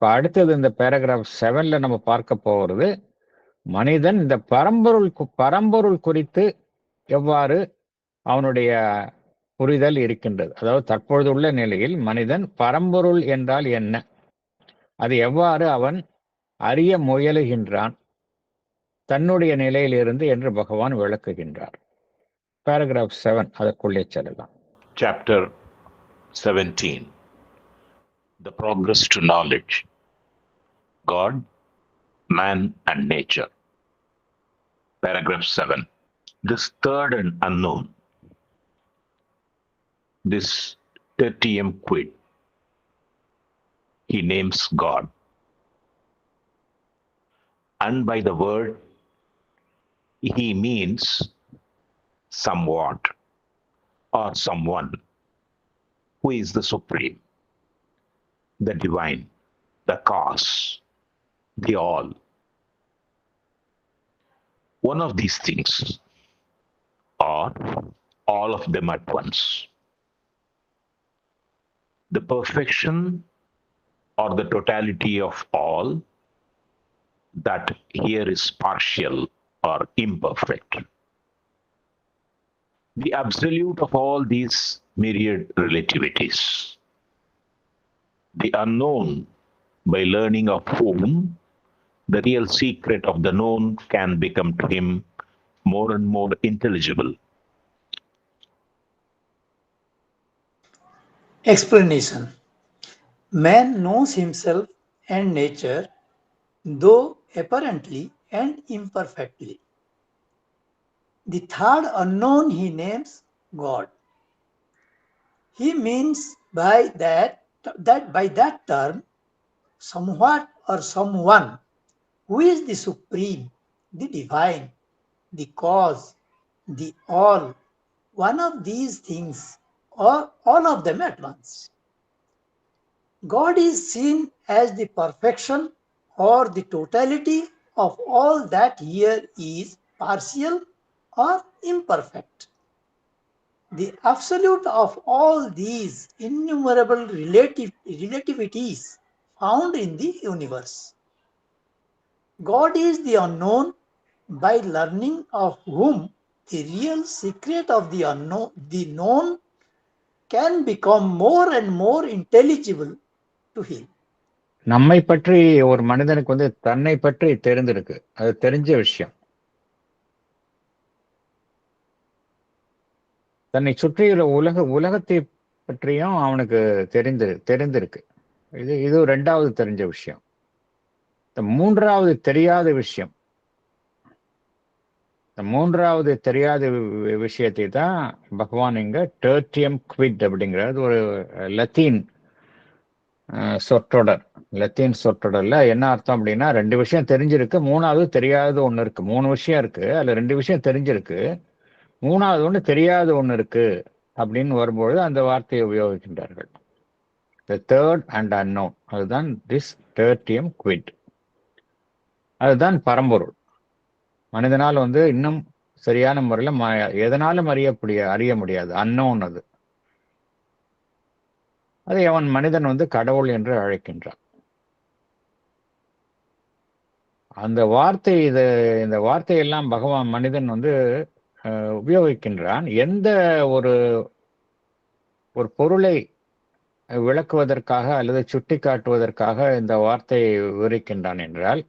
இப்ப அடுத்தது இந்த பேராகிராஃப் 7ல நம்ம பார்க்க போகிறது, மனிதன் இந்த பரம்பொருள் குறித்து எவ்வாறு அவனுடைய புரிதல் இருக்கின்றது. அதாவது தற்பொழுது உள்ள நிலையில் மனிதன் பரம்பொருள் என்றால் என்ன, அது எவ்வாறு அவன் அறிய முயலுகின்றான் தன்னுடைய நிலையிலிருந்து என்று பகவான் விளக்குகின்றார். பேராகிராஃப் 7 அதற்குள்ளே செல்லலாம். Chapter 17, The Progress to Knowledge, God, Man and Nature. Paragraph 7. This third and unknown, this tertium quid, he names God. And by the word, he means somewhat or someone who is the supreme, the divine, the cause, the all. One of these things, or all of them at once. The perfection or the totality of all, that here is partial or imperfect. The absolute of all these myriad relativities. The unknown, by learning of whom the real secret of the known can become to him more and more intelligible. Explanation. Man knows himself and nature, though apparently and imperfectly. The third unknown he names God. He means by that term somewhat or someone who is the supreme, the divine, the cause, the all, one of these things, or all of them at once. God is seen as the perfection or the totality of all that here is partial or imperfect. The absolute of all these innumerable relativities found in the universe. God is the unknown, by learning of whom the real secret of the unknown, the known, can become more and more intelligible to him. நம்மை பற்றி ஒரு மனிதனுக்கு வந்து தன்னை பற்றி தெரிந்திருக்கு, அது தெரிஞ்ச விஷயம். தன்னை சுற்றியுள்ள உலகத்தை பற்றியும் அவனுக்கு தெரிந்திருக்கு. இது ரெண்டாவது தெரிஞ்ச விஷயம். மூன்றாவது தெரியாத விஷயம், இந்த மூன்றாவது தெரியாத விஷயத்தை தான் பகவான் இங்க டெர்டியம் குவிட் அப்படிங்கிறது ஒரு லத்தீன் சொற்றொடர்ல என்ன அர்த்தம் அப்படின்னா, ரெண்டு விஷயம் தெரிஞ்சிருக்கு, மூணாவது தெரியாத ஒண்ணு இருக்கு. மூணு விஷயம் இருக்கு, அதுல ரெண்டு விஷயம் தெரிஞ்சிருக்கு, மூணாவது ஒண்ணு தெரியாத ஒண்ணு இருக்கு அப்படின்னு வரும்பொழுது அந்த வார்த்தையை உபயோகிக்கின்றார்கள். The third and unknown, அதுதான் this tertium quid, அதுதான் பரம்பொருள். மனிதனால் வந்து இன்னும் சரியான முறையில் எதனாலும் அறிய முடியாது, அன்னோன். அதை அவன் மனிதன் வந்து கடவுள் என்று அழைக்கின்றான். அந்த வார்த்தை இந்த வார்த்தையெல்லாம் பகவான் மனிதன் வந்து உபயோகிக்கின்றான். எந்த ஒரு பொருளை விளக்குவதற்காக அல்லது சுட்டி காட்டுவதற்காக இந்த வார்த்தையை விவரிக்கின்றான் என்றால்,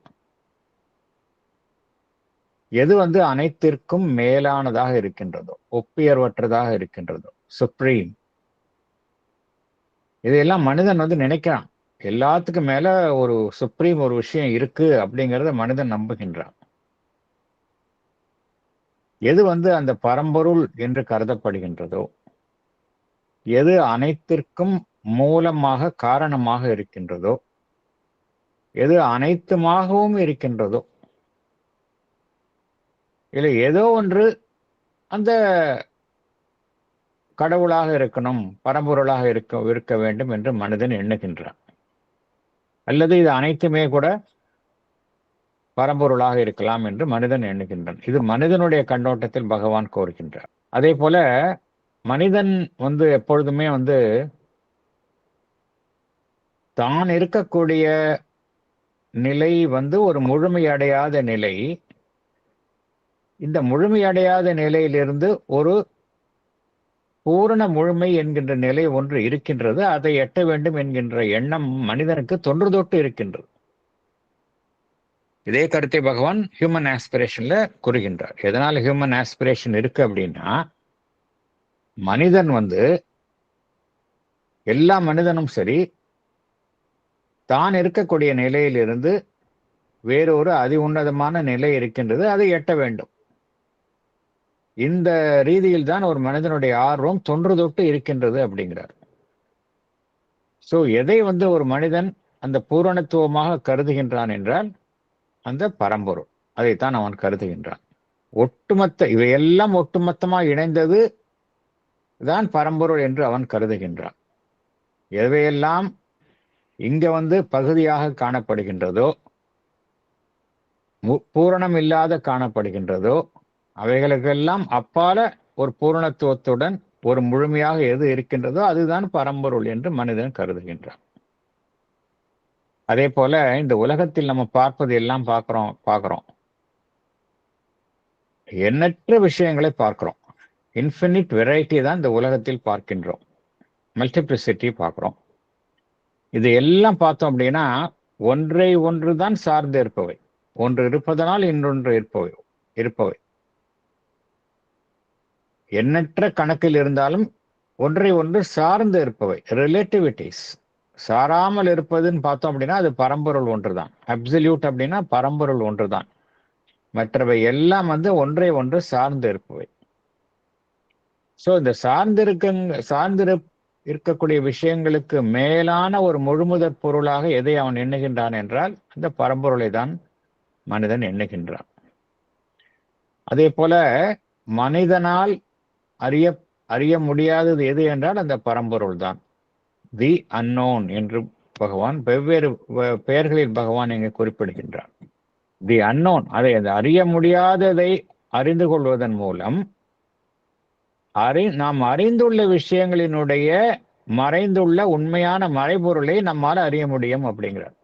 எது வந்து அனைத்திற்கும் மேலானதாக இருக்கின்றதோ, ஒப்பியர்வற்றதாக இருக்கின்றதோ, சுப்ரீம், இதையெல்லாம் மனிதன் வந்து நினைக்கிறான். எல்லாத்துக்கும் மேல ஒரு சுப்ரீம் ஒரு விஷயம் இருக்கு அப்படிங்கிறத மனிதன் நம்புகின்றான். எது வந்து அந்த பரம்பொருள் என்று கருதப்படுகின்றதோ, எது அனைத்திற்கும் மூலமாக காரணமாக இருக்கின்றதோ, எது அனைத்துமாகவும் இருக்கின்றதோ, இல்லை ஏதோ ஒன்று அந்த கடவுளாக இருக்கணும், பரம்பொருளாக இருக்க வேண்டும் என்று மனிதன் எண்ணுகின்றான். அல்லது இது அனைத்துமே கூட பரம்பொருளாக இருக்கலாம் என்று மனிதன் எண்ணுகின்றான். இது மனிதனுடைய கண்ணோட்டத்தில் பகவான் கோருகின்றார். அதே போல மனிதன் வந்து எப்பொழுதுமே வந்து தான் இருக்கக்கூடிய நிலை ஒரு முழுமையடையாத நிலை. இந்த முழுமையடையாத நிலையிலிருந்து ஒரு பூரண முழுமை என்கின்ற நிலை ஒன்று இருக்கின்றது. அதை எட்ட வேண்டும் என்கின்ற எண்ணம் மனிதனுக்கு தொன்று தொட்டு இருக்கின்றது. இதே கருத்தை பகவான் ஹியூமன் ஆஸ்பிரேஷன்ல கூறுகின்றார். எதனால ஹியூமன் ஆஸ்பிரேஷன் இருக்கு அப்படின்னா, மனிதன் எல்லா மனிதனும் சரி, தான் இருக்கக்கூடிய நிலையிலிருந்து வேறொரு அதி உன்னதமான நிலை இருக்கின்றது, அதை எட்ட வேண்டும். இந்த ரீதியில் தான் ஒரு மனிதனுடைய ஆர்வம் தொன்று தொட்டு இருக்கின்றது அப்படிங்கிறார். சோ எதை ஒரு மனிதன் அந்த பூரணத்துவமாக கருதுகின்றான் என்றால் அந்த பரம்பொருள், அதைத்தான் அவன் கருதுகின்றான். இவையெல்லாம் ஒட்டுமொத்தமாக இணைந்தது தான் பரம்பொருள் என்று அவன் கருதுகின்றான். எவையெல்லாம் இங்க பகுதியாக காணப்படுகின்றதோ, பூரணம் இல்லாத காணப்படுகின்றதோ, அவைகளுக்கெல்லாம் அப்பால ஒரு பூரணத்துவத்துடன் ஒரு முழுமையாக எது இருக்கின்றதோ அதுதான் பரம்பொருள் என்று மனிதன் கருதுகின்றான். அதே போல இந்த உலகத்தில் நம்ம பார்ப்பது எல்லாம் பார்க்கிறோம். எண்ணற்ற விஷயங்களை பார்க்கிறோம். இன்ஃபினிட் வெரைட்டி தான் இந்த உலகத்தில் பார்க்கின்றோம். மல்டிப்ளிசிட்டி பார்க்கிறோம். இது எல்லாம் பார்த்தோம் அப்படின்னா ஒன்றை ஒன்று தான் சார்ந்து இருப்பவை. ஒன்று இருப்பதனால் இன்னொன்று இருப்பவை. எண்ணற்ற கணக்கில் இருந்தாலும் ஒன்றை ஒன்று சார்ந்து இருப்பவை, ரிலேட்டிவிட்டிஸ். சாராமல் இருப்பதுன்னு பார்த்தோம் அப்படின்னா அது பரம்பொருள் ஒன்றுதான். அப்சல்யூட் அப்படின்னா பரம்பொருள் ஒன்றுதான். மற்றவை எல்லாம் ஒன்றை ஒன்று சார்ந்து இருப்பவை. சோ இந்த சார்ந்து இருக்கக்கூடிய விஷயங்களுக்கு மேலான ஒரு முழுமுதற் பொருளாக எதை அவன் எண்ணுகின்றான் என்றால் அந்த பரம்பொருளை தான் மனிதன் எண்ணுகின்றான். அதே போல மனிதனால் அறிய முடியாதது எது என்றால் அந்த பரம்பொருள் தான். தி அன்னோன் என்று பகவான் வெவ்வேறு பெயர்களில் பகவான் இங்கே குறிப்பிடுகின்றார். தி அன்னோன், அதை அறிய முடியாததை அறிந்து கொள்வதன் மூலம் நாம் அறிந்துள்ள விஷயங்களினுடைய மறைந்துள்ள உண்மையான மறைபொருளை நம்மால் அறிய முடியும் அப்படிங்கிறார்.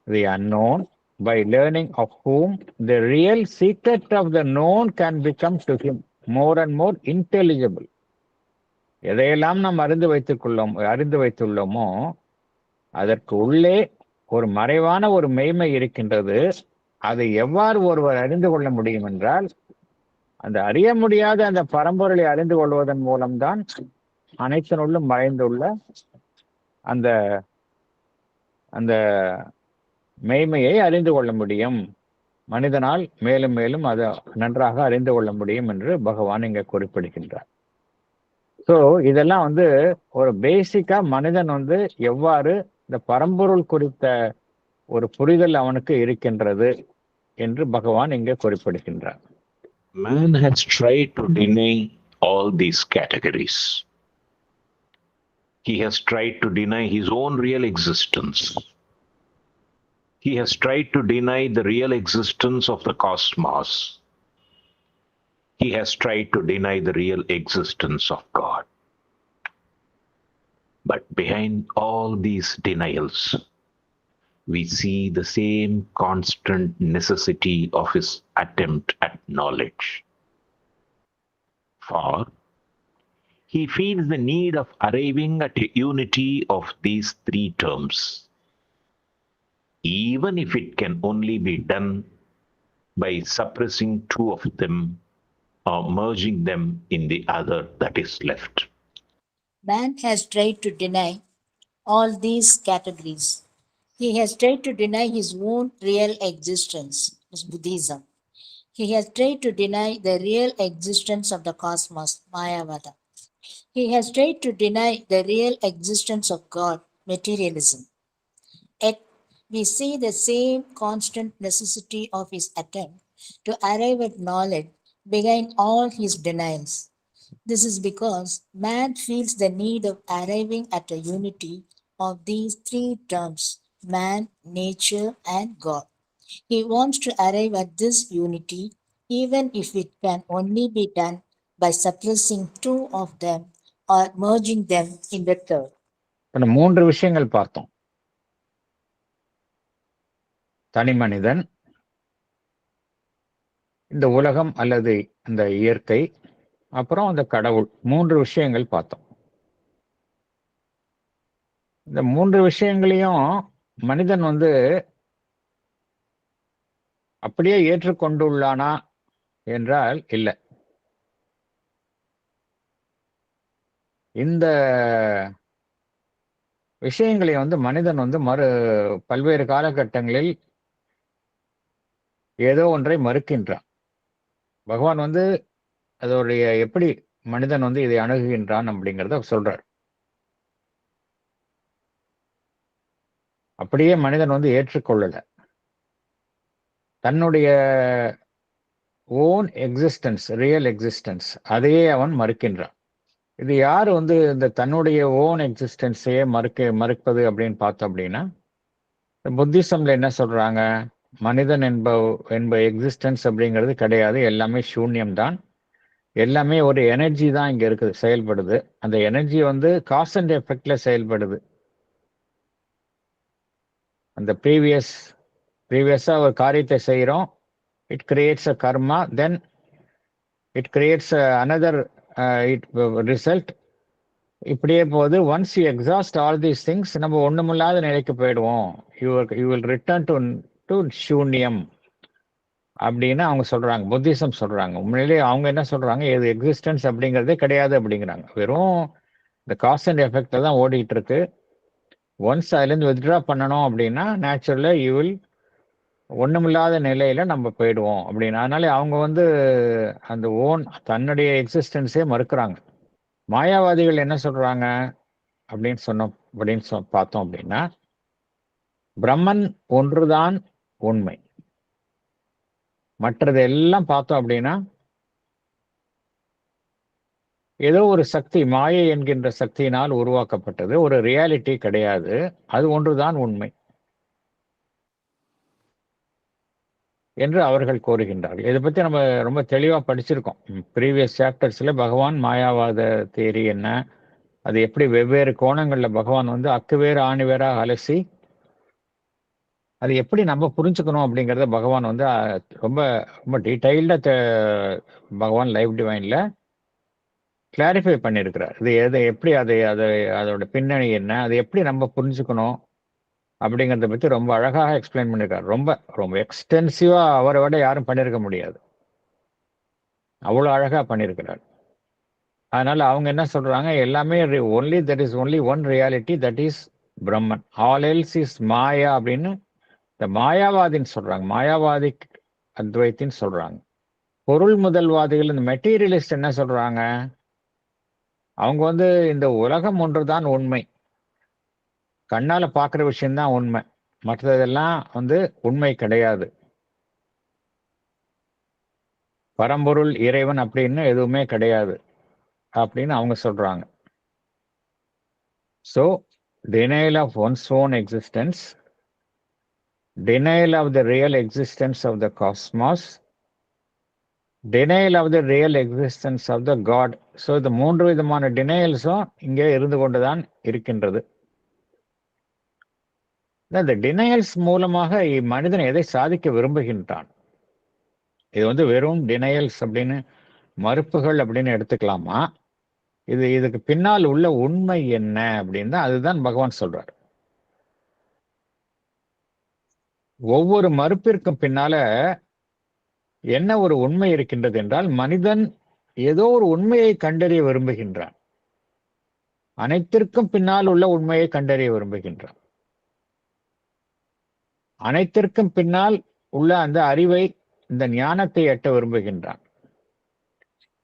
தி unknown, by learning of whom the real secret of the known can become to him more and more intelligible. எதையெல்லாம் நாம் அறிந்து வைத்துள்ளோமோ அதற்கு உள்ளே ஒரு மறைவான ஒரு மெய்மை இருக்கின்றது. அதை எவ்வாறு ஒருவர் அறிந்து கொள்ள முடியும் என்றால் அந்த அறிய முடியாத அந்த பரம்பொருளை அறிந்து கொள்வதன் மூலம்தான் அனைத்தினுள்ளும் மறைந்துள்ள அந்த அந்த மெய்மையை அறிந்து கொள்ள முடியும். மனிதனால் மேலும் மேலும் அதை நன்றாக அறிந்து கொள்ள முடியும் என்று பகவான் இங்க குறிப்பிடுகின்றார். ஸோ இதெல்லாம் ஒரு பேசிக்கா மனிதன் எவ்வாறு இந்த பரம்பொருள் குறித்த ஒரு புரிதல் அவனுக்கு இருக்கின்றது என்று பகவான் இங்கே குறிப்பிடுகின்றார். Man has tried to deny all these categories. He has tried to deny his own real existence. He has tried to deny the real existence of the cosmos. He has tried to deny the real existence of God. But behind all these denials, we see the same constant necessity of his attempt at knowledge. For he feels the need of arriving at a unity of these three terms, even if it can only be done by suppressing two of them or merging them in the other that is left. Man has tried to deny all these categories. He has tried to deny his own real existence, is Buddhism. He has tried to deny the real existence of the cosmos, Mayavada. He has tried to deny the real existence of God, materialism. Yet we see the same constant necessity of his attempt to arrive at knowledge behind all his denials. This is because man feels the need of arriving at a unity of these three terms, man, nature, and God. He wants to arrive at this unity, even if it can only be done by suppressing two of them or merging them in the third. இப்ப நம்ம 3 விஷயங்கள் பார்த்தோம். தனி மனிதன், இந்த உலகம் அல்லது இந்த இயற்கை, அப்புறம் அந்த கடவுள். 3 விஷயங்கள் பார்த்தோம். இந்த 3 விஷயங்களையும் மனிதன் வந்து அப்படியே ஏற்றுக்கொண்டுள்ளானா என்றால் இல்லை. இந்த விஷயங்களை வந்து மனிதன் வந்து பல்வேறு காலகட்டங்களில் ஏதோ ஒன்றை மறுக்கின்றான். பகவான் வந்து அதோடைய எப்படி மனிதன் வந்து இதை அணுகுகின்றான் அப்படிங்கிறத சொல்றார். அப்படியே மனிதன் வந்து ஏற்றுக்கொள்ளல. தன்னுடைய ஓன் எக்ஸிஸ்டன்ஸ், ரியல் எக்ஸிஸ்டன்ஸ், அதையே அவன் மறுக்கின்றான். இது யார் வந்து இந்த தன்னுடைய ஓன் எக்ஸிஸ்டன்ஸையே மறுப்பது அப்படின்னு பார்த்தோம் அப்படின்னா, புத்திசம்ல என்ன சொல்றாங்க? மனிதன் என்ப எக்ஸிஸ்டன்ஸ் அப்படிங்கிறது கிடையாது, எல்லாமே சூன்யம்தான். எல்லாமே ஒரு எனர்ஜி தான் இங்க இருக்குது, செயல்படுது. அந்த எனர்ஜி வந்து காஸ் அண்ட் எஃபெக்ட்ல செயல்படுது. அந்த ப்ரீவியஸா ஒரு காரியத்தை செய்கிறோம், it creates a karma, then it creates another result. இப்படியே போது. Once you exhaust all these things, நம்ம ஒண்ணுமில்லாத நிலைக்கு போயிடுவோம். யூ வில் ரிட்டர்ன் டு சூன்யம் அப்படின்னு அவங்க சொல்றாங்க, புத்திசம் சொல்றாங்க. உண்மையிலேயே அவங்க என்ன சொல்றாங்க? இது எக்ஸிஸ்டன்ஸ் அப்படிங்கிறதே கிடையாது அப்படிங்கிறாங்க. வெறும் இந்த காஸ் அண்ட் எஃபெக்ட்ல தான் ஓடிட்டு இருக்கு. ஒன்ஸ் அதுலேருந்து வித்ட்ரா பண்ணணும் அப்படின்னா நேச்சுரலா யூ வில் ஒண்ணுமில்லாத நிலையில நம்ம போயிடுவோம் அப்படின்னு. அதனால அவங்க வந்து அந்த தன்னுடைய எக்ஸிஸ்டன்ஸே மறுக்கிறாங்க. மாயாவாதிகள் என்ன சொல்றாங்க அப்படின்னு பார்த்தோம் அப்படின்னா, பிரம்மன் ஒன்றுதான் உண்மை, மற்றது எல்லாம் பார்த்தோம் அப்படின்னா ஏதோ ஒரு சக்தி, மாயை என்கின்ற சக்தியினால் உருவாக்கப்பட்டது, ஒரு ரியாலிட்டி கிடையாது, அது ஒன்றுதான் உண்மை என்று அவர்கள் கோருகின்றார்கள். இதை பத்தி நம்ம ரொம்ப தெளிவா படிச்சிருக்கோம். ப்ரீவியஸ் சாப்டர்ஸ்ல பகவான் மாயாவாத தியரி என்ன, அது எப்படி வெவ்வேறு கோணங்கள்ல பகவான் வந்து அக்குவேறு ஆணிவேராக அலசி அது எப்படி நம்ம புரிஞ்சுக்கணும் அப்படிங்கிறத பகவான் வந்து ரொம்ப ரொம்ப டீடைல்டா பகவான் லைவ் டிவைன்ல கிளாரிஃபை பண்ணியிருக்கிறார். இது எப்படி அதோட பின்னணி என்ன, அதை எப்படி நம்ம புரிஞ்சுக்கணும் அப்படிங்கிறத பத்தி ரொம்ப அழகாக எக்ஸ்பிளைன் பண்ணியிருக்காரு. ரொம்ப ரொம்ப எக்ஸ்டென்சிவா அவரை விட யாரும் பண்ணியிருக்க முடியாது, அவ்வளோ அழகா பண்ணியிருக்கிறார். அதனால அவங்க என்ன சொல்றாங்க? எல்லாமே there is only one reality, that is Brahman, all else is மாயா அப்படின்னு இந்த மாயாவாதின்னு சொல்றாங்க. மாயாவாதி அத்வைத்தின்னு சொல்றாங்க. பொருள் முதல்வாதிகள், இந்த மெட்டீரியலிஸ்ட் என்ன சொல்றாங்க? அவங்க வந்து இந்த உலகம் ஒன்றுதான் உண்மை, கண்ணால பார்க்குற விஷயம்தான் உண்மை, மற்றதெல்லாம் வந்து உண்மை கிடையாது, பரம்பொருள் இறைவன் அப்படின்னு எதுவுமே கிடையாது அப்படின்னு அவங்க சொல்றாங்க. So denial of one's own existence, denial of the real existence of the cosmos, denial of the real existence of the God. So இந்த 3 விதமான டினையல்ஸும் இங்கே இருந்து கொண்டுதான் இருக்கின்றது. இந்த டினையல்ஸ் மூலமாக மனிதன் எதை சாதிக்க விரும்புகின்றான்? இது வந்து வெறும் டினையல்ஸ் அப்படின்னு, மறுப்புகள் அப்படின்னு எடுத்துக்கலாமா? இதுக்கு பின்னால் உள்ள உண்மை என்ன அப்படின்னு அதுதான் பகவான் சொல்றார். ஒவ்வொரு மறுப்பிற்கும் பின்னால என்ன ஒரு உண்மை இருக்கின்றது என்றால், மனிதன் ஏதோ ஒரு உண்மையை கண்டறிய விரும்புகின்றான். அனைத்திற்கும் பின்னால் உள்ள உண்மையை கண்டறிய விரும்புகின்றான். அனைத்திற்கும் பின்னால் உள்ள அந்த அறிவை, இந்த ஞானத்தை எட்ட விரும்புகின்றான்.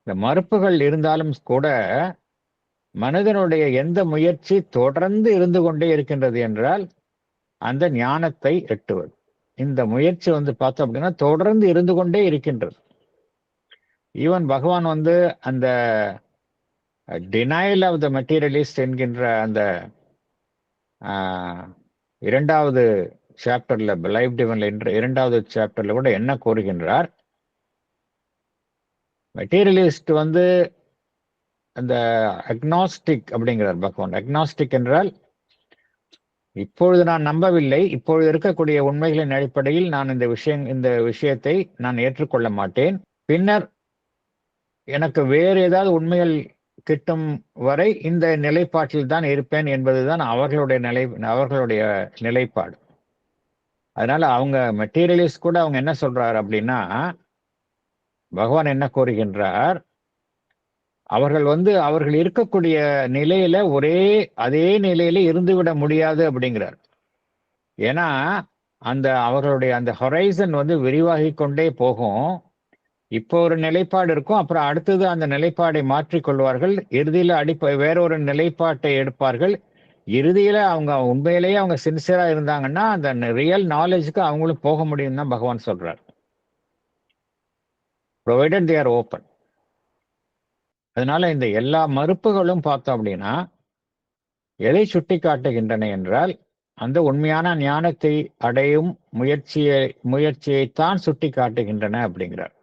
இந்த மறுப்புகள் இருந்தாலும் கூட மனிதனுடைய எந்த முயற்சி தொடர்ந்து இருந்து கொண்டே இருக்கின்றது என்றால் அந்த ஞானத்தை எட்டுவது. இந்த முயற்சி வந்து பார்த்தோம் அப்படின்னா தொடர்ந்து இருந்து கொண்டே இருக்கின்றது. ஈவன் பகவான் வந்து அந்த டினைல் ஆஃப் த மெட்டீரியலிஸ்ட் என்கின்ற அந்த 2வது சாப்டர்ல, லைஃப் டிவைன்ல 2வது சாப்டர்ல கூட என்ன கூறுகின்றார்? மெட்டீரியலிஸ்ட் வந்து அந்த அக்னாஸ்டிக் அப்படிங்கிறார் பகவான். அக்னாஸ்டிக் என்றால் இப்பொழுது நான் நம்பவில்லை, இப்பொழுது இருக்கக்கூடிய உண்மைகளின் அடிப்படையில் நான் இந்த விஷயத்தை நான் ஏற்றுக்கொள்ள மாட்டேன். பின்னர் எனக்கு வேறு ஏதாவது உண்மைகள் கிட்டும் வரை இந்த நிலைப்பாட்டில் தான் இருப்பேன் என்பதுதான் அவர்களுடைய நிலைப்பாடு. அதனால அவங்க மெட்டீரியலிஸ்ட் கூட அவங்க என்ன சொல்றாரு அப்படின்னா, பகவான் என்ன கூறுகின்றார், அவர்கள் இருக்கக்கூடிய நிலையில அதே நிலையில இருந்துவிட முடியாது அப்படிங்கிறார். ஏன்னா அவர்களுடைய அந்த ஹொரைசன் விரிவாகி கொண்டே போகும். இப்போ ஒரு நிலைப்பாடு இருக்கும், அப்புறம் அடுத்தது அந்த நிலைப்பாடை மாற்றிக்கொள்வார்கள், இறுதியில வேறொரு நிலைப்பாட்டை எடுப்பார்கள். இறுதியில அவங்க உண்மையிலேயே அவங்க சின்சியரா இருந்தாங்கன்னா அந்த ரியல் நாலேஜுக்கு அவங்களும் போக முடியும் தான் பகவான் சொல்றார். Provided they are open. அதனால இந்த எல்லா மறுப்புகளும் பார்த்தோம் அப்படின்னா எதை சுட்டி காட்டுகின்றன என்றால், அந்த உண்மையான ஞானத்தை அடையும் முயற்சியைத்தான் சுட்டி காட்டுகின்றன அப்படிங்கிறார்.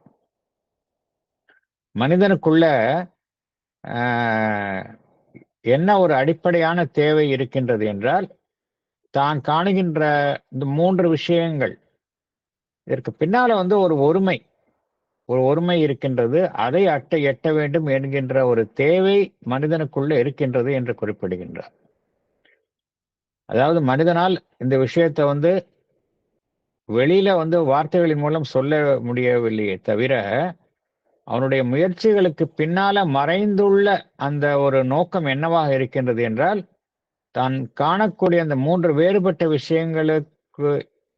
மனிதனுக்குள்ள என்ன ஒரு அடிப்படையான தேவை இருக்கின்றது என்றால், தான் காணுகின்ற இந்த 3 விஷயங்கள் இதற்கு பின்னால ஒரு ஒருமை இருக்கின்றது, அதை எட்ட வேண்டும் என்கின்ற ஒரு தேவை மனிதனுக்குள்ள இருக்கின்றது என்று குறிப்பிடுகின்றார். அதாவது மனிதனால் இந்த விஷயத்தை வெளியில வார்த்தைகளின் மூலம் சொல்ல முடியவில்லையே தவிர, அவனுடைய முயற்சிகளுக்கு பின்னால மறைந்துள்ள அந்த ஒரு நோக்கம் என்னவாக இருக்கின்றது என்றால், தான் காணக்கூடிய அந்த 3 வேறுபட்ட விஷயங்களுக்கு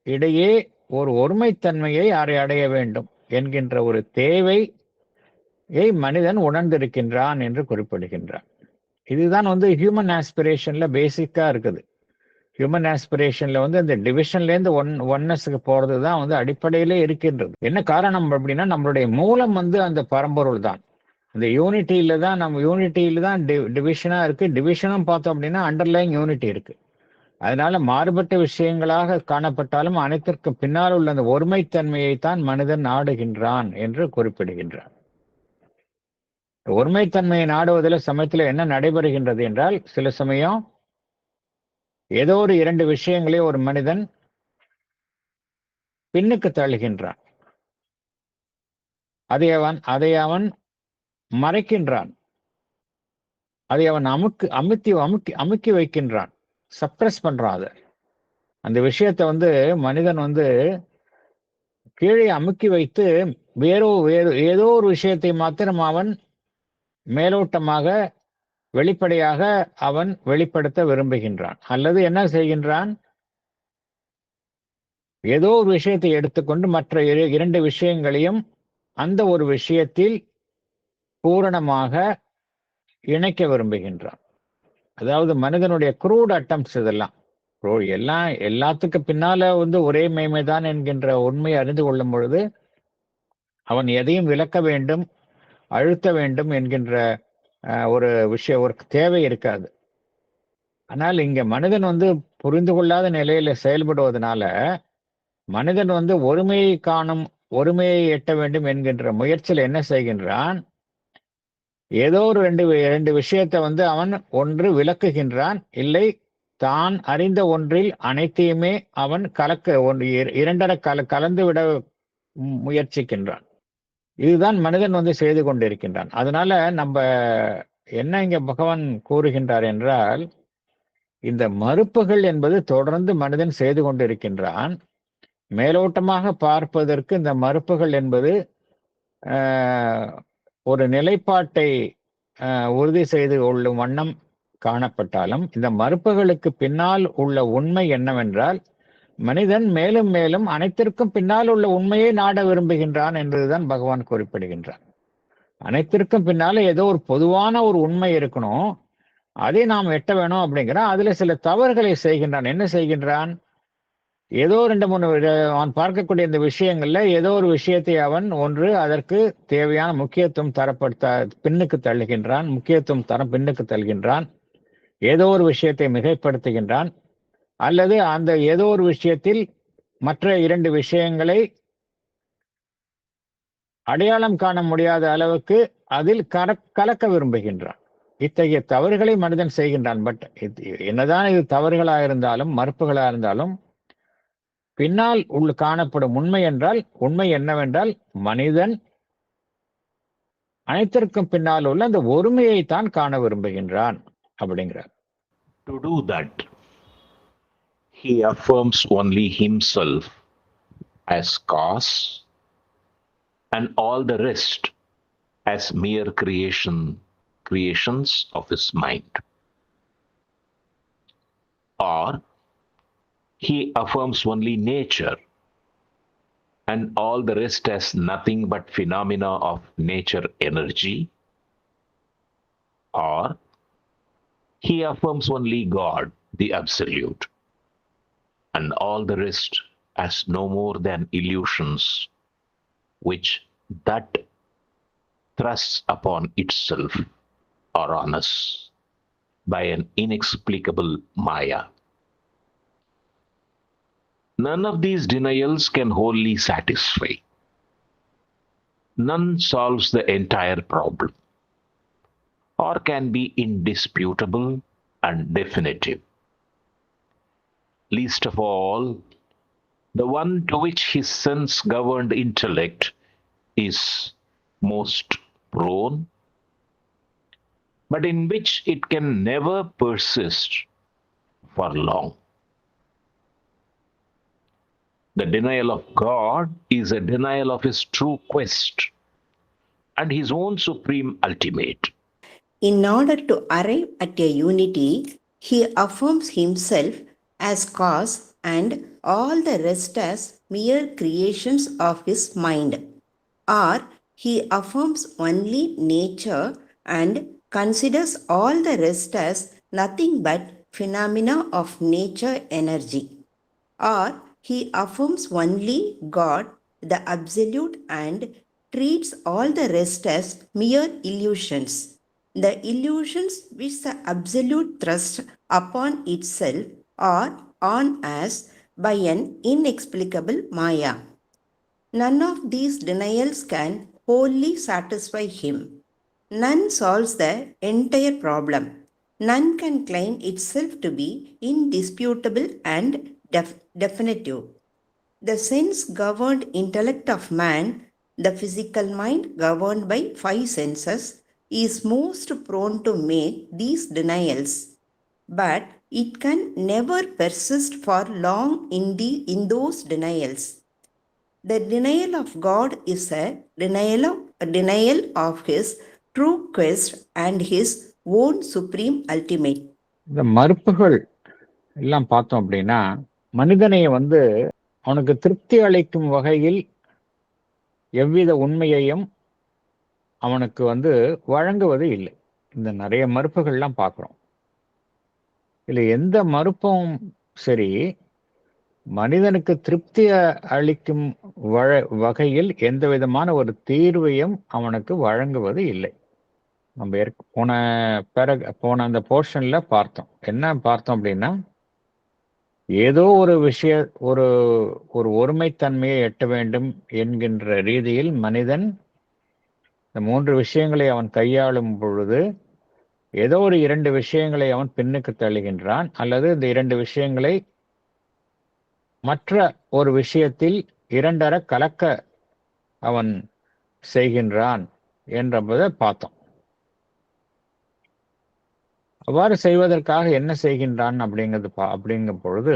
இடையே ஒரு ஒருமைத்தன்மையை அடைய வேண்டும் என்கின்ற ஒரு தேவையை மனிதன் உணர்ந்திருக்கின்றான் என்று குறிப்பிடுகின்றான். இதுதான் ஹியூமன் ஆஸ்பிரேஷன்ல பேசிக்கா இருக்குது. ஹியூமன் ஆஸ்பிரேஷன்ல இந்த டிவிஷன்லேருந்து ஒன்னஸுக்கு போறது தான் அடிப்படையிலே இருக்கின்றது. என்ன காரணம் அப்படின்னா, நம்மளுடைய மூலம் அந்த பரம்பொருள் தான். இந்த யூனிட்டியில தான் டிவிஷனா இருக்கு. டிவிஷனும் பார்த்தோம் அப்படின்னா அண்டர்லைங் யூனிட்டி இருக்கு. அதனால மாறுபட்ட விஷயங்களாக காணப்பட்டாலும் அனைத்திற்கும் பின்னால் உள்ள அந்த ஒருமைத்தன்மையைத்தான் மனிதன் நாடுகின்றான் என்று குறிப்பிடுகின்றான். ஒருமைத்தன்மையை நாடுவதில் சமயத்தில் என்ன நடைபெறுகின்றது என்றால், சில சமயம் ஏதோ ஒரு 2 விஷயங்களே ஒரு மனிதன் பின்னுக்கு தள்ளுகின்றான், அதை அவன் மறைக்கின்றான், அதை அவன் அமுக்கி வைக்கின்றான், சப்ரஸ் பண்றான். அந்த விஷயத்தை மனிதன் கீழே அமுக்கி வைத்து வேறு ஏதோ ஒரு விஷயத்தை மாத்திரம் அவன் மேலோட்டமாக வெளிப்படையாக அவன் வெளிப்படுத்த விரும்புகின்றான். அல்லது என்ன செய்கின்றான், ஏதோ ஒரு விஷயத்தை எடுத்துக்கொண்டு மற்ற 2 விஷயங்களையும் அந்த ஒரு விஷயத்தில் பூரணமாக இணைக்க விரும்புகின்றான். அதாவது மனிதனுடைய க்ரூட் அட்டம்ப்ட்ஸ் இதெல்லாம். எல்லாத்துக்கு பின்னால ஒரே மேய்மைதான் என்கின்ற உண்மையை அறிந்து கொள்ளும் பொழுது அவன் எதையும் விளக்க வேண்டும், அழுத்த வேண்டும் என்கின்ற ஒரு தேவை இருக்காது. ஆனால் இங்க மனிதன் புரிந்து கொள்ளாத நிலையில செயல்படுவதனால மனிதன் ஒருமையை எட்ட வேண்டும் என்கின்ற முயற்சியில் என்ன செய்கின்றான், ஏதோ ஒரு 2 விஷயத்தை அவன் ஒன்று விளக்குகின்றான், இல்லை தான் அறிந்த ஒன்றில் அனைத்தையுமே அவன் இரண்டரை கலந்து விட முயற்சிக்கின்றான். இதுதான் மனிதன் செய்து கொண்டிருக்கின்றான். அதனால நம்ம என்ன இங்க பகவான் கூறுகின்றார் என்றால், இந்த மறுப்புகள் என்பது தொடர்ந்து மனிதன் செய்து கொண்டிருக்கின்றான். மேலோட்டமாக பார்ப்பதற்கு இந்த மறுப்புகள் என்பது ஒரு நிலைப்பாட்டை உறுதி செய்து கொள்ளும் வண்ணம் காணப்பட்டாலும், இந்த மறுப்புகளுக்கு பின்னால் உள்ள உண்மை என்னவென்றால், மனிதன் மேலும் மேலும் அனைத்திற்கும் பின்னால் உள்ள உண்மையை நாட விரும்புகின்றான் என்றுதான் பகவான் குறிப்பிடுகின்றான். அனைத்திற்கும் பின்னால ஏதோ ஒரு பொதுவான ஒரு உண்மை இருக்கணும், அதை நாம் எட்ட வேணும் அப்படிங்கிறான். அதுல சில தவறுகளை செய்கின்றான். என்ன செய்கின்றான், ஏதோ 2-3 அவன் பார்க்கக்கூடிய இந்த விஷயங்கள்ல ஏதோ ஒரு விஷயத்தை அவன் அதற்கு தேவையான முக்கியத்துவம் பின்னுக்கு தள்ளுகின்றான், ஏதோ ஒரு விஷயத்தை மிகைப்படுத்துகின்றான், அல்லது அந்த ஏதோ ஒரு விஷயத்தில் மற்ற 2 விஷயங்களை அடையாளம் காண முடியாத அளவுக்கு அதில் கலக்க விரும்புகின்றான். இத்தகைய தவறுகளை மனிதன் செய்கின்றான். பட் என்னதான் இது தவறுகளா இருந்தாலும், மறுப்புகளா இருந்தாலும், பின்னால் காணப்படும் உண்மை என்னவென்றால், மனிதன் அனைத்திற்கும் பின்னால் உள்ள அந்த ஒருமையை தான் காண விரும்புகின்றான் அப்படிங்கிறார். To do that, he affirms only himself as cause and all the rest as mere creations of his mind. Or he affirms only nature and all the rest as nothing but phenomena of nature energy. Or he affirms only God, the Absolute, and all the rest as no more than illusions which that thrusts upon itself or on us by an inexplicable Maya. None of these denials can wholly satisfy. None solves the entire problem or can be indisputable and definitive. Least of all, the one to which his sense-governed intellect is most prone, but in which it can never persist for long. The denial of God is a denial of his true quest and his own supreme ultimate. In order to arrive at a unity, he affirms himself as cause and all the rest as mere creations of his mind. Or he affirms only nature and considers all the rest as nothing but phenomena of nature energy. Or he affirms only God, the Absolute, and treats all the rest as mere illusions. The illusions which the Absolute thrusts upon itself are on us by an inexplicable Maya. None of these denials can wholly satisfy him. None solves the entire problem. None can claim itself to be indisputable and definitive. The sense-governed intellect of man, the physical mind governed by 5 senses, is most prone to make these denials, but it can never persist for long in those denials. The denial of God is a denial of his true quest and his own supreme ultimate. இந்த மறுப்புகள் எல்லாம் பார்த்தோம் அப்படின்னா, மனிதனை அவனுக்கு திருப்தி அளிக்கும் வகையில் எவ்வித உண்மையையும் அவனுக்கு வழங்குவது இல்லை. இந்த நிறைய மறுப்புகள்லாம் பார்க்குறோம். இல்லை, எந்த மறுப்பும் சரி, மனிதனுக்கு திருப்தி அளிக்கும் வகையில் எந்த விதமான ஒரு தீர்வையும் அவனுக்கு வழங்குவது இல்லை. நம்ம போன அந்த போர்ஷன்ல பார்த்தோம். என்ன பார்த்தோம் அப்படின்னா, ஏதோ ஒரு ஒரு ஒருமைத்தன்மையை எட்ட வேண்டும் என்கின்ற ரீதியில் மனிதன் இந்த 3 விஷயங்களை அவன் கையாளும் பொழுது ஏதோ ஒரு 2 விஷயங்களை அவன் பின்னுக்கு தள்ளுகின்றான், அல்லது இந்த 2 விஷயங்களை மற்ற ஒரு விஷயத்தில் இரண்டர கலக்க அவன் செய்கின்றான் என்பதை பார்த்தோம். அவ்வாறு செய்வதற்காக என்ன செய்கின்றான் அப்படிங்கும் பொழுது,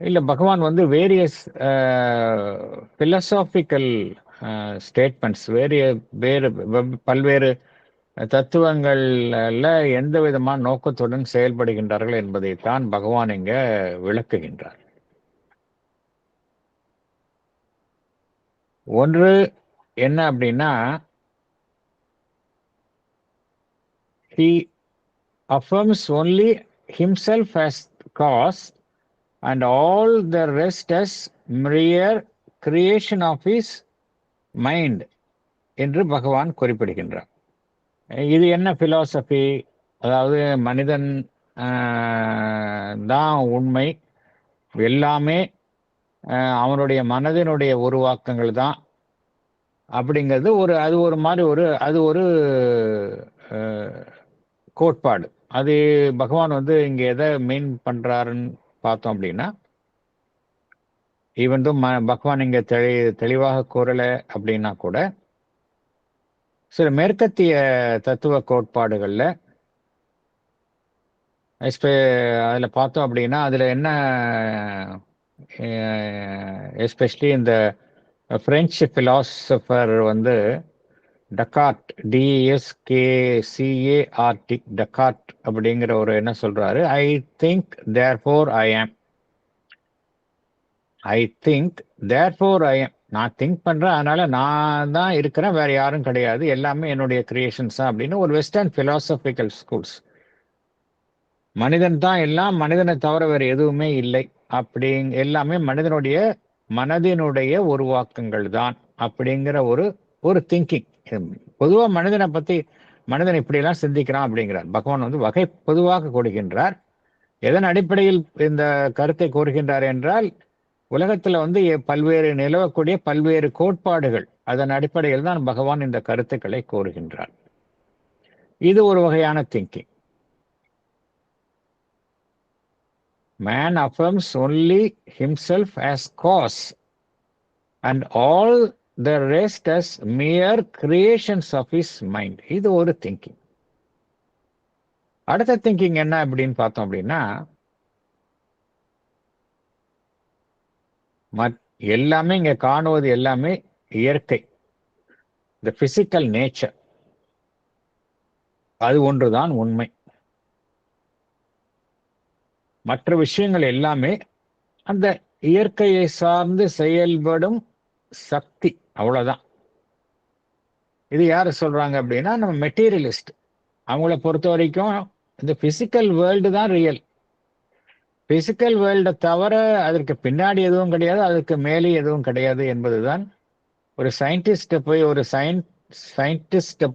இல்ல பகவான் வேரியஸ் பிலசாபிக்கல் ஸ்டேட்மெண்ட்ஸ், பல்வேறு தத்துவங்கள்ல எந்த விதமான நோக்கத்துடன் செயல்படுகின்றார்கள் என்பதைத்தான் பகவான் இங்க விளக்குகின்றார். ஒன்று என்ன அப்படின்னா, he affirms only himself as cause and all the rest as mere creation of his mind என்று பகவான் குறிப்பிடுகின்றார். இது என்ன பிலாசபி? அதாவது மனிதன் தான் உண்மை, எல்லாமே அவனுடைய மனதினுடைய உருவாக்கங்கள் தான் அப்படிங்கிறது அது ஒரு மாதிரி ஒரு கோட்பாடு. அது பகவான் வந்து இங்க எதை மீன் பண்றாருன்னு பார்த்தோம் அப்படின்னா, ஈவன் தோ பகவான் இங்க தெளிவாக கூறல அப்படின்னா கூட, சில மேற்கத்திய தத்துவ கோட்பாடுகள்ல அதுல பார்த்தோம் அப்படின்னா, அதுல என்ன எஸ்பெஷலி இந்த பிரெஞ்சு பிலாசபர் வந்து டக்கார்ட், DESKCART, டக்கார்ட் அப்படிங்கிற ஒரு என்ன சொல்றாரு, ஐ திங்க் தேர்ஃபோர் ஐ ஆம், நான் திங்க் பண்றேன், அதனால நான் தான் இருக்கிறேன், வேற யாரும் கிடையாது, எல்லாமே என்னுடைய கிரியேஷன்ஸ் தான் அப்படின்னு ஒரு வெஸ்டர்ன் பிலாசபிக்கல் ஸ்கூல்ஸ். மனிதன் தான் எல்லாம், மனிதனை தவிர வேற எதுவுமே இல்லை, எல்லாமே மனதினுடைய உருவாக்கங்கள் தான் அப்படிங்கிற ஒரு திங்கிங். பொதுவா மனிதன் இப்படியெல்லாம் சிந்திக்கிறான் அப்படிங்கிறார். பகவான் வந்து வகை பொதுவாக கொடுக்கின்றார். எதன் அடிப்படையில் இந்த கருத்தை கூறுகின்றார் என்றால், உலகத்துல வந்து நிலவக்கூடிய பல்வேறு கோட்பாடுகள், அதன் அடிப்படையில் தான் பகவான் இந்த கருத்துக்களை கூறுகின்றார். இது ஒரு வகையான thinking. Man affirms only himself as cause and all the rest as mere creations of his mind. இது ஒரு திங்கிங். அடுத்த திங்கிங் என்ன அப்படின்னு பார்த்தோம் அப்படின்னா, எல்லாமே இங்க காணுவது எல்லாமே இயற்கை, the physical nature, அது ஒன்றுதான் உண்மை. மற்ற விஷயங்கள் எல்லாமே அந்த இயற்கையை சார்ந்து செயல்படும் சக்தி, அவ்வளவுதான். இது யாரு சொல்றாங்க அப்படின்னா, நம்ம மெட்டீரியலிஸ்ட். அவங்கள பொறுத்த வரைக்கும் இந்த பிசிக்கல் வேர்ல்டு தான் ரியல். பிசிக்கல் வேர்ல்டை தவிர அதற்கு பின்னாடி எதுவும் கிடையாது, அதுக்கு மேலே எதுவும் கிடையாது என்பதுதான். ஒரு சயின்டிஸ்ட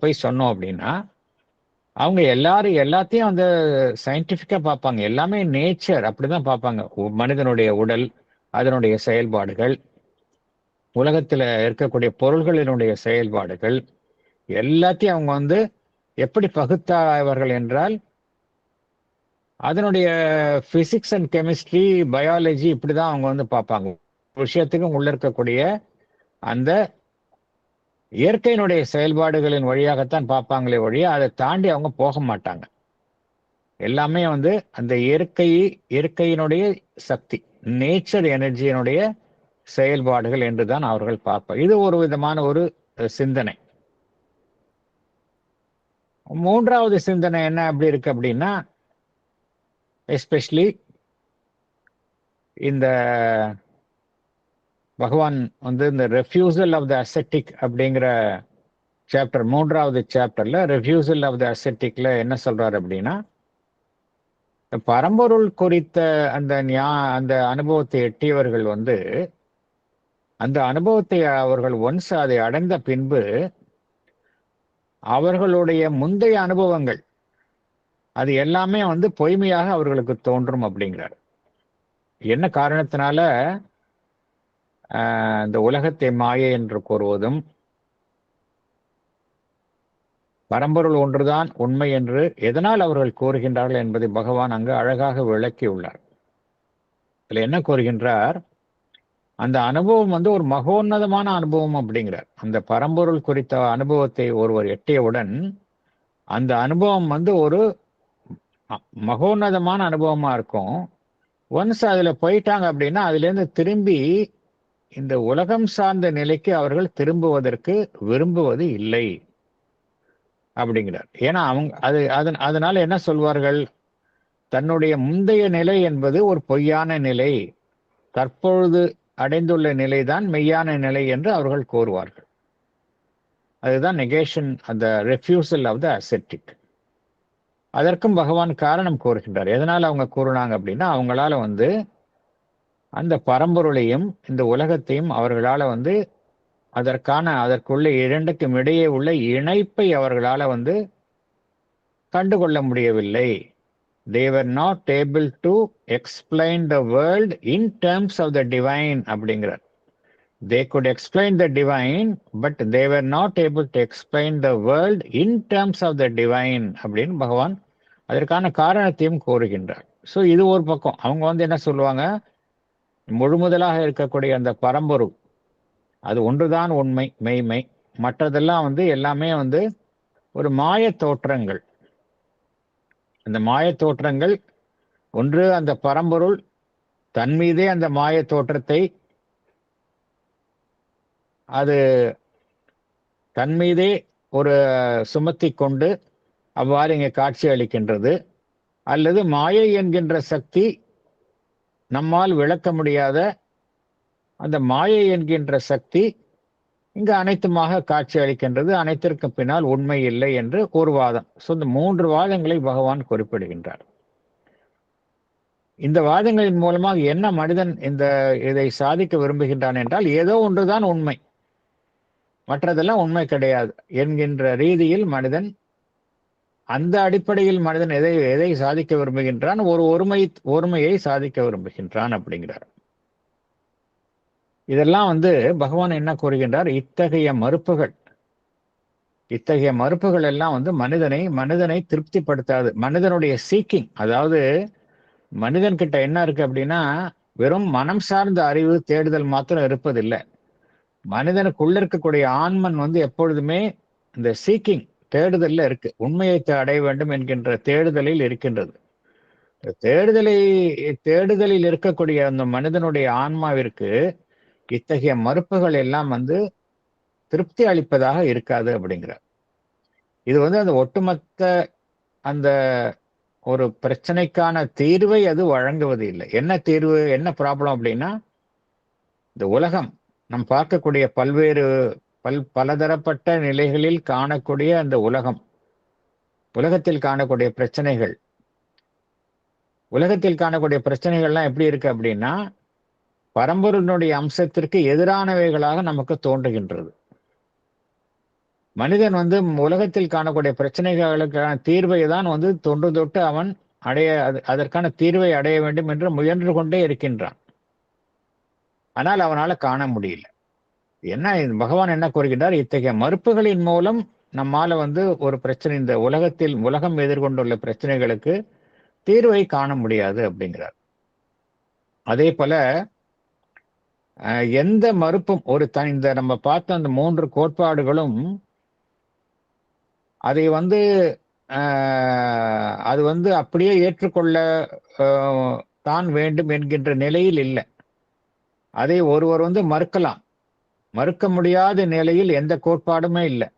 போய் சொன்னோம் அப்படின்னா, அவங்க எல்லாத்தையும் அந்த சயின்டிபிக்கா பார்ப்பாங்க. எல்லாமே நேச்சர் அப்படிதான் பார்ப்பாங்க. மனிதனுடைய உடல், அதனுடைய செயல்பாடுகள், உலகத்துல இருக்கக்கூடிய பொருள்களினுடைய செயல்பாடுகள், எல்லாத்தையும் அவங்க வந்து எப்படி பகுத்தாய்வார்கள் என்றால், அதனுடைய பிசிக்ஸ் அண்ட் கெமிஸ்ட்ரி, பயாலஜி இப்படிதான் அவங்க வந்து பார்ப்பாங்க. விஷயத்துக்கும் உள்ள இருக்கக்கூடிய அந்த இயற்கையினுடைய செயல்பாடுகளின் வழியாகத்தான் பார்ப்பாங்களே வழியா அதை தாண்டி அவங்க போக மாட்டாங்க. எல்லாமே வந்து அந்த இயற்கையினுடைய சக்தி, நேச்சர் எனர்ஜியினுடைய செயல்பாடுகள் என்றுதான் அவர்கள் பார்ப்பார். இது ஒரு விதமான ஒரு சிந்தனை. மூன்றாவது சிந்தனை என்ன அப்படி இருக்கு அப்படின்னா, எஸ்பெஷலி இந்த பகவான் வந்து இந்த ரெஃப்யூசல் ஆஃப் த அசெட்டிக் அப்படிங்கிற சாப்டர், மூன்றாவது சாப்டர்ல ரெஃப்யூசல் ஆஃப் த அசெட்டிக்ல என்ன சொல்றாரு அப்படின்னா, பரம்பொருள் குறித்த அந்த அனுபவத்தை எட்டியவர்கள் வந்து அந்த அனுபவத்தை அவர்கள் ஒன்ஸ் அதை அடைந்த பின்பு அவர்களுடைய முந்தைய அனுபவங்கள் அது எல்லாமே வந்து பொய்மையாக அவர்களுக்கு தோன்றும் அப்படிங்கிறார். என்ன காரணத்தினால இந்த உலகத்தை மாயை என்று கூறுவதும் பரம்பொருள் ஒன்றுதான் உண்மை என்று எதனால் அவர்கள் கூறுகின்றார்கள் என்பதை பகவான் அங்கு அழகாக விளக்கியுள்ளார். இதுல என்ன கூறுகின்றார், அந்த அனுபவம் வந்து ஒரு மகோன்னதமான அனுபவம் அப்படிங்கிறார். அந்த பரம்பொருள் குறித்த அனுபவத்தை ஒருவர் எட்டியவுடன் அந்த அனுபவம் வந்து ஒரு மகோன்னதமான அனுபவமா இருக்கும். ஒன்ஸ் அதுல போயிட்டாங்க அப்படின்னா அதுல இருந்து திரும்பி இந்த உலகம் சார்ந்த நிலைக்கு அவர்கள் திரும்புவதற்கு விரும்புவது இல்லை அப்படிங்கிறார். ஏன்னா அதனால என்ன சொல்வார்கள், தன்னுடைய முந்தைய நிலை என்பது ஒரு பொய்யான நிலை, தற்பொழுது அடைந்துள்ள நிலைதான் மெய்யான நிலை என்று அவர்கள் கூறுவார்கள். அதுதான் நெகேஷன், அந்த ரெஃப்யூசல் ஆஃப் த அசெப்டிக். அதற்கும் பகவான் காரணம் கூறுகின்றார். எதனால அவங்க கூறுனாங்க அப்படின்னா, அவங்களால வந்து அந்த பரம்பொருளையும் இந்த உலகத்தையும் அவர்களால வந்து அதற்குள்ள இரண்டுக்கும் இடையே உள்ள இணைப்பை அவர்களால வந்து கண்டுகொள்ள முடியவில்லை. They were not able to explain the world in terms of the divine அப்படிங்கிறார். They could explain the divine, but they were not able to explain the world in terms of the divine அப்படின்னு பகவான் அதற்கான காரணத்தையும் கூறுகின்றார். So இது ஒரு பக்கம். அவங்க வந்து என்ன சொல்லுவாங்க, முழுமுதலாக இருக்கக்கூடிய அந்த பரம்பொருள் அது ஒன்றுதான் உண்மை, மெய்மை. மற்றதெல்லாம் வந்து எல்லாமே வந்து ஒரு மாய தோற்றங்கள். அந்த மாய தோற்றங்கள் ஒன்று அந்த பரம்பொருள் தன் மீதே அந்த மாய தோற்றத்தை அது தன் மீதே ஒரு சுமத்தி கொண்டு அவ்வாறு இங்கே காட்சி அளிக்கின்றது, அல்லது மாயை என்கின்ற சக்தி நம்மால் விளக்க முடியாத அந்த மாயை என்கின்ற சக்தி இங்கு அனைத்துமாக காட்சி அளிக்கின்றது, அனைத்திற்கும் பின்னால் உண்மை இல்லை என்று ஒரு வாதம். ஸோ இந்த 3 வாதங்களை பகவான் குறிப்பிடுகின்றார். இந்த வாதங்களின் மூலமாக என்ன மனிதன் இதை சாதிக்க விரும்புகின்றான் என்றால், ஏதோ ஒன்றுதான் உண்மை, மற்றதெல்லாம் உண்மை கிடையாது என்கின்ற ரீதியில் மனிதன், அந்த அடிப்படையில் மனிதன் எதை சாதிக்க விரும்புகின்றான், ஒரு ஒருமையை சாதிக்க விரும்புகின்றான் அப்படிங்கிறார். இதெல்லாம் வந்து பகவான் என்ன கூறுகின்றார், இத்தகைய மறுப்புகள் எல்லாம் வந்து மனிதனை திருப்திப்படுத்தாது. மனிதனுடைய சீக்கிங், அதாவது மனிதன் கிட்ட என்ன இருக்கு அப்படின்னா, வெறும் மனம் சார்ந்த அறிவு தேடுதல் மாத்திரம் இருப்பதில்லை. மனிதனுக்குள்ள இருக்கக்கூடிய ஆன்மன் வந்து எப்பொழுதுமே இந்த சீக்கிங், தேடுதல்ல இருக்கு. உண்மையை அடைய வேண்டும் என்கின்ற தேடுதலில் இருக்கின்றது. தேடுதலில் இருக்கக்கூடிய அந்த மனிதனுடைய ஆன்மாவிற்கு இத்தகைய மறுப்புகள் எல்லாம் வந்து திருப்தி அளிப்பதாக இருக்காது அப்படிங்கிறார். இது வந்து அந்த ஒட்டுமொத்த அந்த ஒரு பிரச்சனைக்கான தீர்வை அது வழங்குவது இல்லை. என்ன தீர்வு, என்ன ப்ராப்ளம் அப்படின்னா, இந்த உலகம் நாம் பார்க்கக்கூடிய பலதரப்பட்ட நிலைகளில் காணக்கூடிய அந்த உலகத்தில் காணக்கூடிய பிரச்சனைகள்லாம் எப்படி இருக்கு அப்படின்னா, பரம்பொருளினுடைய அம்சத்திற்கு எதிரானவைகளாக நமக்கு தோன்றுகின்றது. மனிதன் வந்து உலகத்தில் காணக்கூடிய பிரச்சனைகளுக்கான தீர்வை தான் வந்து தொட்டு அவன் அதற்கான தீர்வை அடைய வேண்டும் என்று முயன்று கொண்டே இருக்கின்றான். ஆனால் அவனால காண முடியல. பகவான் என்ன கூறுகின்றார், இத்தகைய மறுப்புகளின் மூலம் நம்மால வந்து ஒரு பிரச்சனை, இந்த உலகம் எதிர்கொண்டுள்ள பிரச்சனைகளுக்கு தீர்வை காண முடியாது அப்படிங்கிறார். அதே போல எந்த மறுப்பும் இந்த நம்ம பார்த்த அந்த 3 கோட்பாடுகளும் அதை வந்து அது வந்து அப்படியே ஏற்றுக்கொள்ள தான் வேண்டும் என்கின்ற நிலையில் இல்லை. அதை ஒருவர் வந்து மறுக்கலாம். மறுக்க முடியாத நிலையில் எந்த கோட்பாடுமே இல்லை.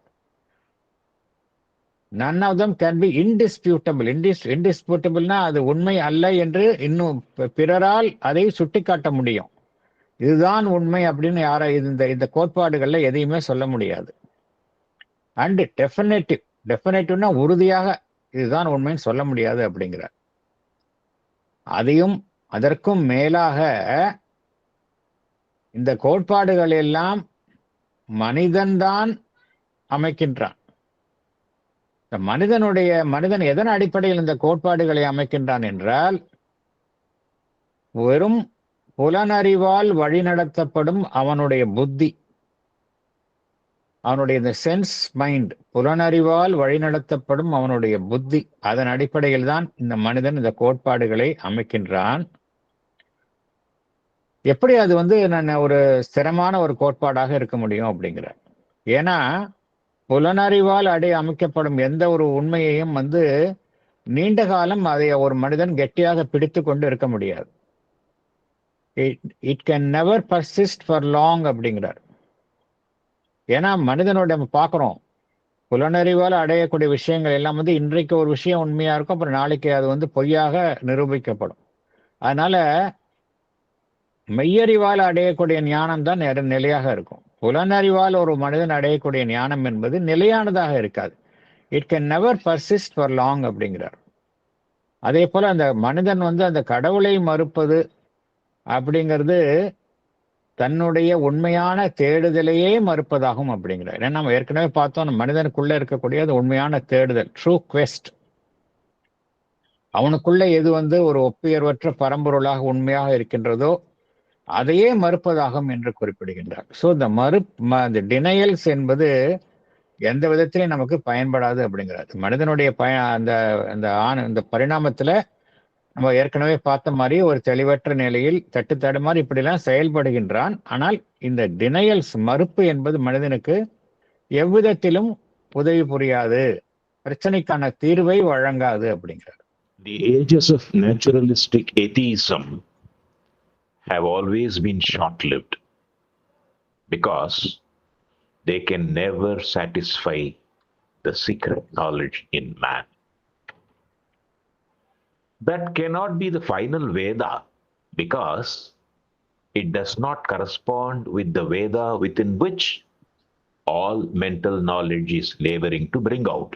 none of them can be indisputable. Indisputable-னா அது உண்மை அல்ல என்று இன்னும் பிறரால் அதை சுட்டிக்காட்ட முடியும். இதுதான் உண்மை அப்படின்னு இந்த கோட்பாடுகள்ல எதையுமே சொல்ல முடியாது. அண்ட் டெஃபினேட்டிவ்னா உறுதியாக இதுதான் உண்மைன்னு சொல்ல முடியாது அப்படிங்கிறார். அதற்கும் மேலாக இந்த கோட்பாடுகள் எல்லாம் மனிதன்தான் அமைக்கின்றான். மனிதன் எதன் அடிப்படையில் இந்த கோட்பாடுகளை அமைக்கின்றான் என்றால், வெறும் புலனறிவால் வழிநடத்தப்படும் அவனுடைய புத்தி, அவனுடைய இந்த சென்ஸ் மைண்ட், புலனறிவால் வழிநடத்தப்படும் அவனுடைய புத்தி, அதன் அடிப்படையில் தான் இந்த மனிதன் இந்த கோட்பாடுகளை அமைக்கின்றான். எப்படி அது வந்து ஒரு ஸ்திரமான ஒரு கோட்பாடாக இருக்க முடியும் அப்படிங்கிற, ஏன்னா புலனறிவால் அமைக்கப்படும் எந்த ஒரு உண்மையையும் வந்து நீண்ட காலம் அதை ஒரு மனிதன் கெட்டியாக பிடித்து கொண்டு இருக்க முடியாது. It can never persist for long அப்படிங்கிறார். ஏன்னா மனிதனோட நம்ம பார்க்குறோம், புலனறிவால் அடையக்கூடிய விஷயங்கள் எல்லாம் வந்து இன்றைக்கு ஒரு விஷயம் உண்மையா இருக்கும், அப்புறம் நாளைக்கு அது வந்து பொய்யாக நிரூபிக்கப்படும். அதனால மெய்யறிவால் அடையக்கூடிய ஞானம் தான் நிலையாக இருக்கும். புலனறிவால் ஒரு மனிதன் அடையக்கூடிய ஞானம் என்பது நிலையானதாக இருக்காது. It can never persist for long அப்படிங்கிறார். அதே போல அந்த மனிதன் வந்து அந்த கடவுளை மறுப்பது அப்படிங்கிறது தன்னுடைய உண்மையான தேடுதலையே மறுப்பதாகும் அப்படிங்கிறார். ஏன்னா நம்ம ஏற்கனவே பார்த்தோம், மனிதனுக்குள்ள இருக்கக்கூடிய அது உண்மையான தேடுதல், ட்ரூ குவெஸ்ட். அவனுக்குள்ள எது வந்து ஒரு ஒப்புயர்வற்ற பரம்பொருளாக உண்மையாக இருக்கின்றதோ அதையே மறுப்பதாகும் என்று குறிப்பிடுகின்றார். ஸோ இந்த டினையல்ஸ் என்பது எந்த விதத்திலையும் நமக்கு பயன்படாது அப்படிங்கிறார். மனிதனுடைய அந்த அந்த பரிணாமத்துல நம்ம ஏற்கனவே பார்த்த மாதிரி ஒரு தெளிவற்ற நிலையில் தட்டு தடுமாறி இப்படிலாம் செயல்படுகின்றான். ஆனால் இந்த டினையல்ஸ் மறுப்பு என்பது மனிதனுக்கு எவ்விதத்திலும் உதவி புரியாது, பிரச்சனைக்கான தீர்வை வழங்காது அப்படிங்கிறார். The ages of naturalistic atheism have always been short-lived because they can never satisfy the secret knowledge in man. That cannot be the final Veda because it does not correspond with the Veda within which all mental knowledge is laboring to bring out.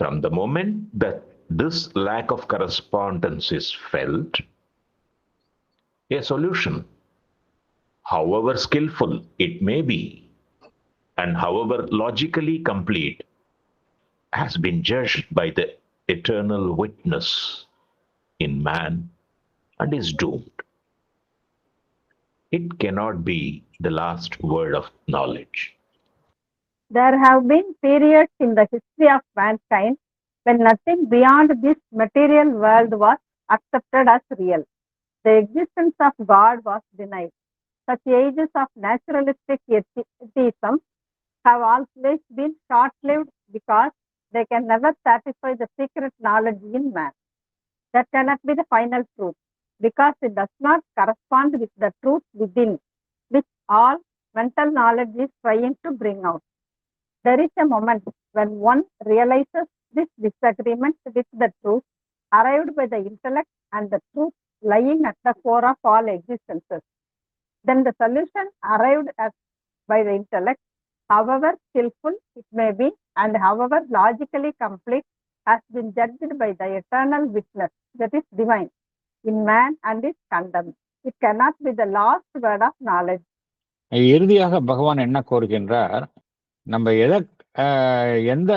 From the moment that this lack of correspondence is felt, a solution, however skillful it may be, and however logically complete, has been judged by the eternal witness in man and is doomed. It cannot be the last word of knowledge. There have been periods in the history of mankind when nothing beyond this material world was accepted as real. The existence of God was denied. Such ages of naturalistic atheism have always been short-lived because they can never satisfy the secret knowledge in man. That cannot be the final truth because it does not correspond with the truth within which all mental knowledge is trying to bring out. There is a moment when one realizes this disagreement with the truth arrived by the intellect and the truth lying at the core of all existences. Then the solution arrived by the intellect, however skillful it may be and however logically complete, has been judged by the eternal witness, that is divine, in man and is condemned. It cannot be the last word of knowledge. இறுதியாக பகவான் என்ன கோருகின்றார்? நம்ம எந்த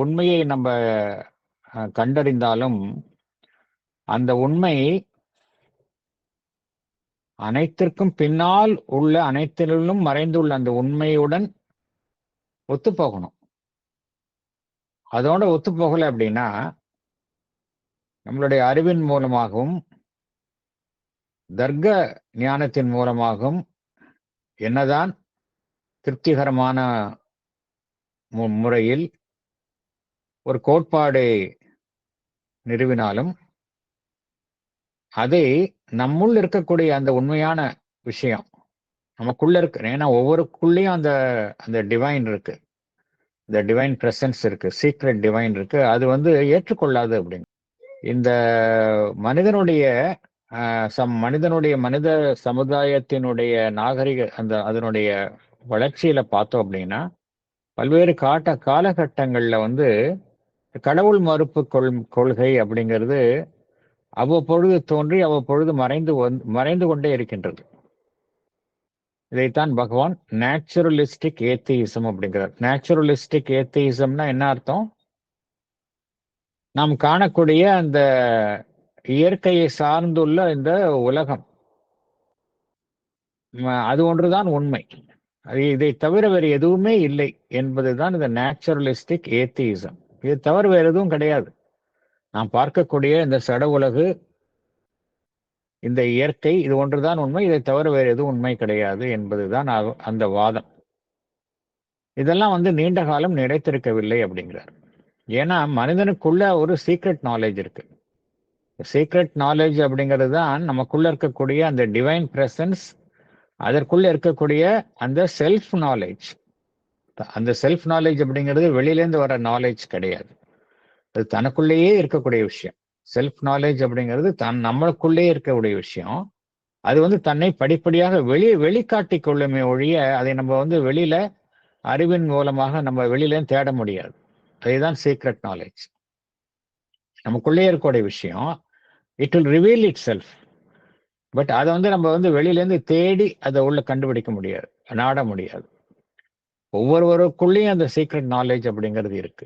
உண்மையை நம்ம கண்டறிந்தாலும் அந்த உண்மை அனைத்திற்கும் பின்னால் உள்ள அனைத்திலும் மறைந்துள்ள அந்த உண்மையுடன் ஒத்துப்போகணும். அதோட ஒத்துப்போகலை அப்படின்னா நம்மளுடைய அறிவின் மூலமாகவும் தர்க்க ஞானத்தின் மூலமாகவும் என்னதான் திருப்திகரமான முறையில் ஒரு கோட்பாடை நிறுவினாலும் அதை நம்முள் இருக்கக்கூடிய அந்த உண்மையான விஷயம் நமக்குள்ள இருக்கு. ஏன்னா ஒவ்வொருக்குள்ளேயும் அந்த டிவைன் இருக்கு, இந்த டிவைன் பிரசன்ஸ் இருக்கு, சீக்ரெட் டிவைன் இருக்கு. அது ஏற்றுக்கொள்ளாது அப்படின்னு இந்த மனிதனுடைய மனித சமுதாயத்தினுடைய நாகரிக அதனுடைய வளர்ச்சியில பார்த்தோம் அப்படின்னா பல்வேறு காலகட்டங்கள்ல கடவுள் மறுப்பு கொள்கை அப்படிங்கிறது அவ்வப்பொழுது தோன்றி அவ்வப்பொழுது மறைந்து கொண்டே இருக்கின்றது. இதைத்தான் பகவான் நேச்சுரலிஸ்டிக் ஏத்தியிசம் அப்படிங்கிறார். நேச்சுரலிஸ்டிக் ஏத்தியிசம்னா என்ன அர்த்தம்? நாம் காணக்கூடிய அந்த இயற்கையை சார்ந்துள்ள இந்த உலகம் அது ஒன்றுதான் உண்மை, இதை தவிர வேறு எதுவுமே இல்லை என்பதுதான் இந்த நேச்சுரலிஸ்டிக் ஏத்தியிசம். இது தவிர வேறு எதுவும் கிடையாது. நாம் பார்க்கக்கூடிய இந்த சட உலகு, இந்த இயற்கை, இது ஒன்றுதான் உண்மை, இதை தவிர வேறு எதுவும் உண்மை கிடையாது என்பதுதான் அந்த வாதம். இதெல்லாம் நீண்ட காலம் நிலைத்திருக்கவில்லை அப்படிங்கிறார். ஏன்னா மனிதனுக்குள்ள ஒரு சீக்ரெட் நாலேஜ் இருக்கு. சீக்ரெட் நாலேஜ் அப்படிங்கிறது தான் நமக்குள்ள இருக்கக்கூடிய அந்த டிவைன் பிரசன்ஸ், அதற்குள்ள இருக்கக்கூடிய அந்த செல்ஃப் நாலேஜ். அந்த செல்ஃப் நாலேஜ் அப்படிங்கிறது வெளியிலேருந்து வர நாலேஜ் கிடையாது, அது தனக்குள்ளேயே இருக்கக்கூடிய விஷயம். செல்ஃப் நாலேஜ் அப்படிங்கிறது நம்மளுக்குள்ளே இருக்கக்கூடிய விஷயம். அது தன்னை படிப்படியாக வெளிக்காட்டி கொள்ளுமே ஒழிய அதை நம்ம வெளியில அறிவின் மூலமாக நம்ம வெளியில தேட முடியாது. அதுதான் சீக்ரெட் நாலேஜ். நமக்குள்ளே இருக்கக்கூடிய விஷயம். It will reveal it self. But அதை நம்ம வெளியிலேருந்து தேடி அதை உள்ள கண்டுபிடிக்க முடியாது, நாட முடியாது. ஒவ்வொருவருக்குள்ளேயும் அந்த சீக்ரெட் நாலேஜ் அப்படிங்கிறது இருக்கு.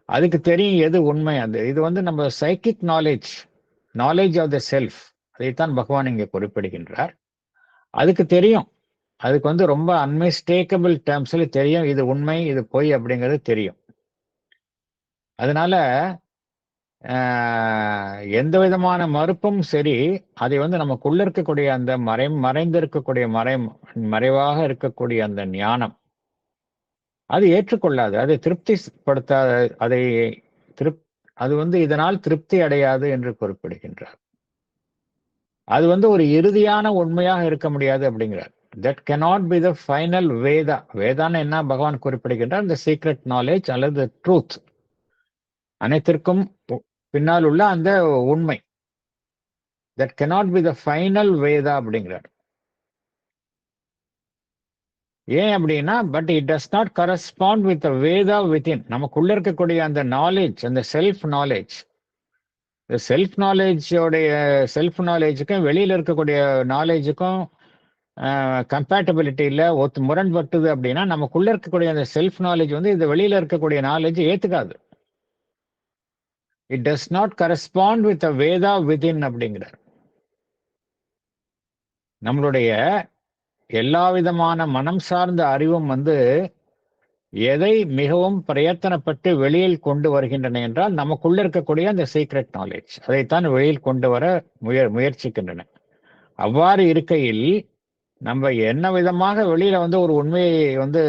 அதுக்கு தெரியும் எது உண்மை. இது நம்ம psychic knowledge of the self அதைத்தான் பகவான் இங்கே குறிப்பிடுகின்றார். அதுக்கு தெரியும், அதுக்கு வந்து ரொம்ப அன்மிஸ்டேக்கபிள் டேர்ம்ஸ்ல தெரியும், இது உண்மை இது பொய் அப்படிங்கிறது தெரியும். அதனால எந்த விதமான மறுப்பும் சரி, அதை வந்து நமக்குள்ள இருக்கக்கூடிய அந்த மறைந்திருக்கக்கூடிய மறைவாக இருக்கக்கூடிய அந்த ஞானம் அது ஏற்றுக்கொள்ளாது, அதை திருப்திப்படுத்தாத, அதை அது வந்து இதனால் திருப்தி அடையாது என்று குறிப்பிடுகின்றார். அது வந்து ஒரு இறுதியான உண்மையாக இருக்க முடியாது அப்படிங்கிறார். That cannot be the final Veda. வேதான்னு என்ன பகவான் குறிப்பிடுகின்றார்? The secret knowledge அல்லது ட்ரூத், அனைத்திற்கும் பின்னால் உள்ள அந்த உண்மை. That cannot be the final Veda அப்படிங்கிறார். ஏன் அப்படின்னா, but it does not correspond with Veda within. நமக்குள்ள இருக்கக்கூடிய அந்த நாலேஜ், அந்த செல்ஃப் நாலேஜ், செல்ஃப் நாலேஜுக்கும் வெளியில இருக்கக்கூடிய நாலேஜுக்கும் கம்பேட்டபிலிட்டி இல்லை, முரண்பட்டுது அப்படின்னா நமக்குள்ள இருக்கக்கூடிய அந்த செல்ஃப் நாலேஜ் வந்து இந்த வெளியில இருக்கக்கூடிய நாலேஜ் ஏத்துக்காது. It does not correspond with Veda within அப்படிங்கிறார். நம்மளுடைய எல்லா விதமான மனம் சார்ந்த அறிவும் வந்து எதை மிகவும் பிரயத்தனப்பட்டு வெளியில் கொண்டு வருகின்றன என்றால் நமக்குள்ள இருக்கக்கூடிய அந்த சீக்ரெட் நாலேஜ், அதைத்தான் வெளியில் கொண்டு வர முயற்சிக்கின்றன. அவ்வாறு இருக்கையில் நம்ம என்ன விதமாக வெளியில வந்து ஒரு உண்மையை வந்து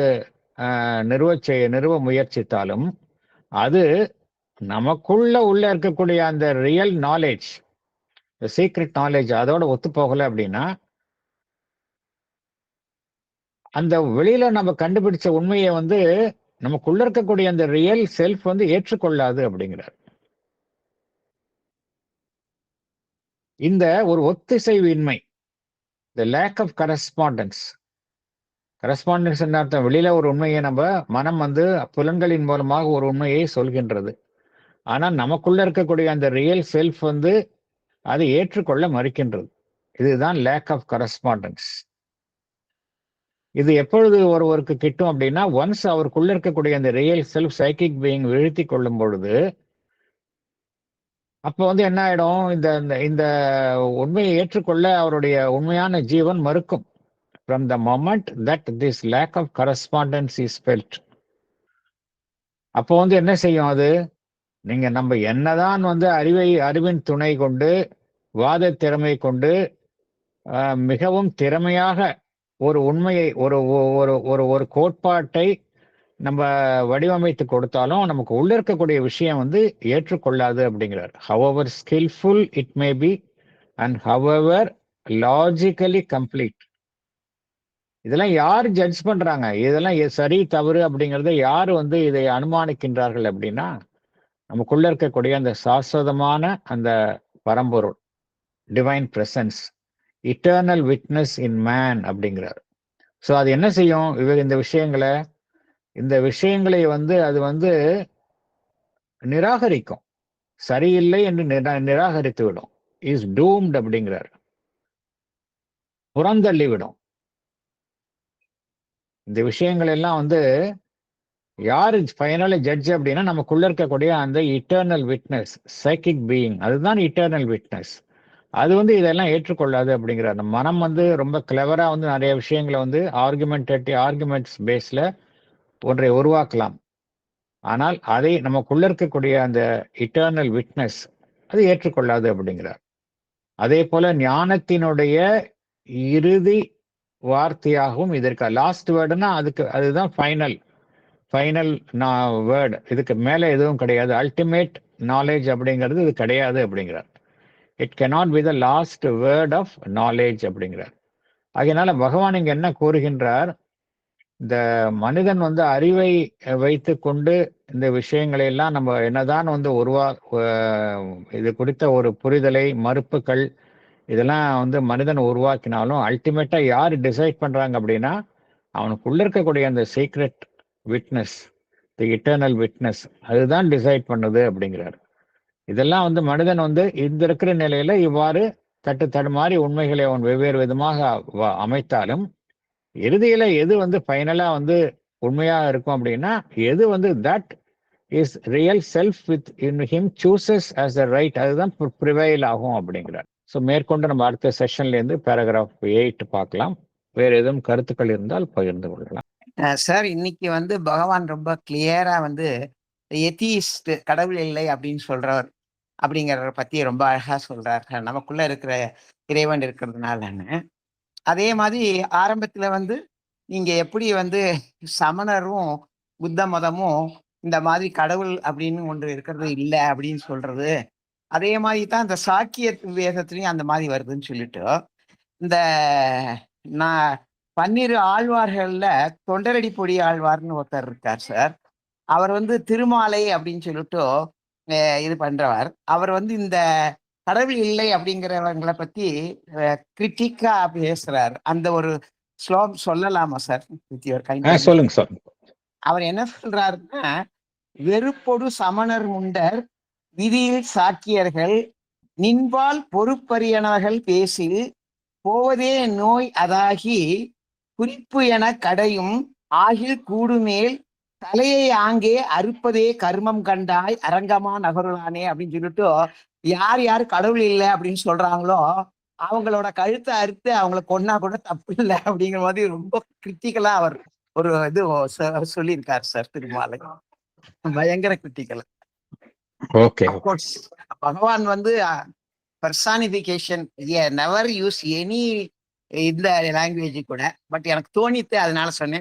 நிறுவ முயற்சித்தாலும் அது நமக்குள்ள இருக்கக்கூடிய அந்த ரியல் நாலேஜ், சீக்ரெட் நாலேஜ் அதோட ஒத்து போகல அப்படின்னா அந்த வெளியில நம்ம கண்டுபிடிச்ச உண்மையை வந்து நமக்குள்ள இருக்கக்கூடிய அந்த ரியல் செல்ஃப் வந்து ஏற்றுக்கொள்ளாது அப்படிங்கிறார். இந்த ஒரு ஒத்திசைவின்மை, the lack of correspondence என்ன அர்த்தம்? வெளியில ஒரு உண்மையை நம்ம மனம் வந்து புலன்களின் மூலமாக ஒரு உண்மையை சொல்கின்றது, ஆனா நமக்குள்ள இருக்கக்கூடிய அந்த ரியல் செல்ஃப் வந்து அதை ஏற்றுக்கொள்ள மறுக்கின்றது. இதுதான் லேக் ஆஃப் கரஸ்பாண்டன்ஸ். இது எப்பொழுது ஒருவருக்கு கிட்டும் அப்படின்னா, ஒன்ஸ் அவருக்குள்ள இருக்கக்கூடிய அந்த ரியல் செல்ஃப் சைக்கிக் பீயிங் வீழ்த்தி கொள்ளும் பொழுது அப்போ வந்து என்ன ஆயிடும், இந்த உண்மையை ஏற்றுக்கொள்ள அவருடைய உண்மையான ஜீவன் மறுக்கும். From the moment that this lack of correspondence is felt, அப்போ வந்து என்ன செய்யும் அது? நீங்க நம்ம என்னதான் வந்து அறிவின் துணை கொண்டு வாத திறமை கொண்டு மிகவும் திறமையாக ஒரு உண்மையை ஒரு கோட்பாட்டை நம்ம வடிவமைத்து கொடுத்தாலும் நமக்கு உள்ள இருக்கக்கூடிய விஷயம் வந்து ஏற்றுக்கொள்ளாது அப்படிங்கிறார். however skillful it may be and however logically complete. இதெல்லாம் யார் ஜட்ஜ் பண்றாங்க? இதெல்லாம் சரி தவறு அப்படிங்கறத யாரு வந்து இதை அனுமானிக்கின்றார்கள் அப்படின்னா, நமக்குள்ள இருக்கக்கூடிய அந்த சாஸ்வதமான அந்த பரம்பொருள், divine presence, eternal witness in man அப்படிங்கிறார். ஸோ அது என்ன செய்யும்? இந்த விஷயங்களை வந்து அது வந்து நிராகரிக்கும், சரியில்லை என்று நிராகரித்து விடும். இஸ் டூம்ட் அப்படிங்கிறார், புறந்தள்ளி விடும். இந்த விஷயங்கள் எல்லாம் வந்து யாரு ஃபைனலி ஜட்ஜ் அப்படின்னா, நமக்குள்ள இருக்கக்கூடிய அந்த இட்டர்னல் விட்னஸ், சைக்கிக் பீயிங், அதுதான் இட்டர்னல் விட்னஸ். அது வந்து இதெல்லாம் ஏற்றுக்கொள்ளாது அப்படிங்கிறார். நம்ம மனம் வந்து ரொம்ப கிளவரா வந்து நிறைய விஷயங்களை வந்து ஆர்குமெண்ட்ஸ் பேஸ்ல ஒன்றை உருவாக்கலாம், ஆனால் அதை நமக்குள்ள இருக்கக்கூடிய அந்த இட்டர்னல் விட்னஸ் அது ஏற்றுக்கொள்ளாது அப்படிங்கிறார். அதே போல ஞானத்தினுடைய இறுதி வார்த்தையாகவும் இதற்கு லாஸ்ட் வேர்டுனா அதுதான் ஃபைனல் வேர்டு, இதுக்கு மேல எதுவும் கிடையாது. அல்டிமேட் நாலேஜ் அப்படிங்கிறது இது கிடையாது அப்படிங்கிறார். It cannot be the last word of knowledge அப்படிங்கிறார். அதனால பகவான் இங்க என்ன கூறுகின்றார்? இந்த மனிதன் வந்து அறிவை வைத்து கொண்டு இந்த விஷயங்களை எல்லாம் நம்ம என்னதான் வந்து இது குறித்த ஒரு புரிதலை, மறுப்புகள் இதெல்லாம் வந்து மனிதன் உருவாக்கினாலும் அல்டிமேட்டா யார் டிசைட் பண்றாங்க அப்படின்னா, அவனுக்குள்ள இருக்கக்கூடிய அந்த சீக்ரெட் விட்னஸ், தி இட்டர்னல் விட்னஸ், அதுதான் டிசைட் பண்ணுது அப்படிங்கிறார். இதெல்லாம் வந்து மனிதன் வந்து இந்த இருக்கிற நிலையில இவ்வாறு தடுமாறி உண்மைகளை அவன் வெவ்வேறு விதமாக அமைத்தாலும் இறுதியில எது வந்து ஃபைனலா வந்து உண்மையா இருக்கும் அப்படின்னா, எது வந்து that is real self with in him சூசஸ் as a right, அதுதான் ப்ரிவைல் ஆகும் அப்படிங்கிறார். ஸோ மேற்கொண்டு நம்ம அடுத்த செஷன்லேருந்து பேராகிராஃப் 8 பார்க்கலாம். வேறு எதுவும் கருத்துக்கள் இருந்தால் பகிர்ந்து கொள்ளலாம். சார், இன்னைக்கு வந்து பகவான் ரொம்ப கிளியரா வந்து எத்தியிஸ்ட், கடவுள் இல்லை அப்படின்னு சொல்றவர் அப்படிங்கிறத பத்தி ரொம்ப அழகா சொல்றார். நமக்குள்ள இருக்கிற இறைவன் இருக்கிறதுனாலன்னு. அதே மாதிரி ஆரம்பத்துல வந்து நீங்க எப்படி வந்து சமணரும் புத்த மதமும் இந்த மாதிரி கடவுள் அப்படின்னு ஒன்று இருக்கிறது இல்லை அப்படின்னு சொல்றது, அதே மாதிரி தான் இந்த சாக்கிய வேதத்துலயும் அந்த மாதிரி வருதுன்னு சொல்லிட்டு, இந்த நான் 12 ஆழ்வார்கள்ல தொண்டரடி பொடி ஆழ்வார்னு ஒருத்தர் இருக்கார் சார். அவர் வந்து திருமாலை அப்படின்னு சொல்லிட்டு இது பண்றவர். அவர் வந்து இந்த கடவுள் இல்லை அப்படிங்கிறவங்களை பத்தி கிரிட்டிக்கா பேசுறார். அந்த ஒரு ஸ்லோகம் சொல்லலாமா சார்? சொல்லுங்க சார். அவர் என்ன சொல்றாருன்னா, வெறுப்பொடு சமணர் முண்டர் விதியில் சாக்கியர்கள் நின்பால் பொறுப்பறியனர்கள் பேசில் போவதே நோய் அதாகி குறிப்பு என கடையும் ஆகில் கூடுமேல் தலையை ஆங்கே அறுப்பதே கர்மம் கண்டாய் அரங்கமா நகருளானே அப்படின்னு சொல்லிட்டு, யார் யார் கடவுள் இல்லை அப்படின்னு சொல்றாங்களோ அவங்களோட கழுத்தை அறுத்து அவங்கள கொன்னா கூட தப்பு இல்லை அப்படிங்கிற மாதிரி ரொம்ப கிரிட்டிக்கலா அவர் ஒரு இது சொல்லியிருக்காரு சார் திருமாலை. பயங்கர கிரிட்டிக்கல். ஓகே. பகவான் வந்து பர்சானிபிகேஷன் நெவர் யூஸ் எனி இந்த லாங்குவேஜ் கூட. பட் எனக்கு தோணித்து, அதனால சொன்னேன்.